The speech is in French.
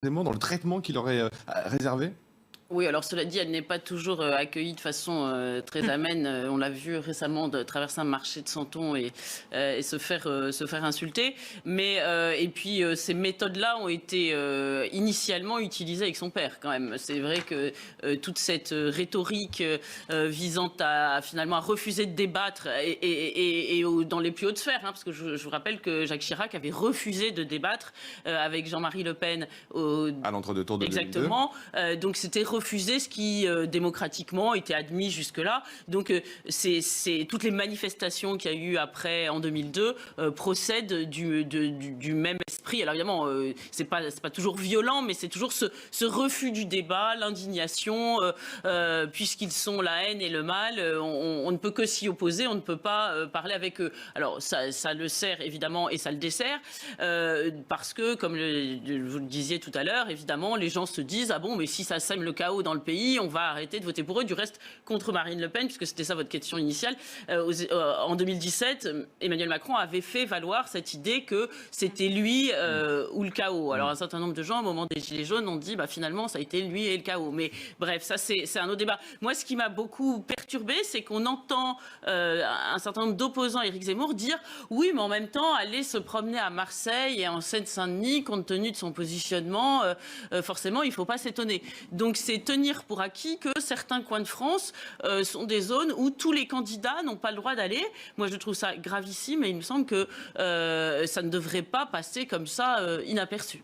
Dans le traitement qu'il aurait réservé? Oui, alors cela dit, elle n'est pas toujours accueillie de façon très amène. On l'a vu récemment traverser un marché de Santon et se faire insulter. Mais et puis ces méthodes-là ont été initialement utilisées avec son père quand même. C'est vrai que toute cette rhétorique visant à finalement à refuser de débattre dans les plus hautes sphères, hein, parce que je vous rappelle que Jacques Chirac avait refusé de débattre avec Jean-Marie Le Pen À l'entre-deux tours de 2002. exactement. Donc c'était refuser ce qui démocratiquement était admis jusque-là. Donc c'est toutes les manifestations qu'il y a eu après en 2002 procèdent du même esprit. Alors évidemment, c'est pas toujours violent, mais c'est toujours ce refus du débat, l'indignation, puisqu'ils sont la haine et le mal. On ne peut que s'y opposer, on ne peut pas parler avec eux. Alors ça le sert évidemment et ça le dessert parce que, comme vous le disiez tout à l'heure, évidemment, les gens se disent ah bon, mais si ça sème le chaos dans le pays, on va arrêter de voter pour eux. Du reste, contre Marine Le Pen, puisque c'était ça votre question initiale, en 2017, Emmanuel Macron avait fait valoir cette idée que c'était lui ou le chaos. Alors un certain nombre de gens, au moment des Gilets jaunes, ont dit bah finalement ça a été lui et le chaos. Mais bref, ça c'est un autre débat. Moi, ce qui m'a beaucoup perturbé, c'est qu'on entend un certain nombre d'opposants à Éric Zemmour dire oui, mais en même temps, aller se promener à Marseille et en Seine-Saint-Denis, compte tenu de son positionnement, forcément, il ne faut pas s'étonner. Donc c'est tenir pour acquis que certains coins de France sont des zones où tous les candidats n'ont pas le droit d'aller. Moi, je trouve ça gravissime et il me semble que ça ne devrait pas passer comme ça inaperçu.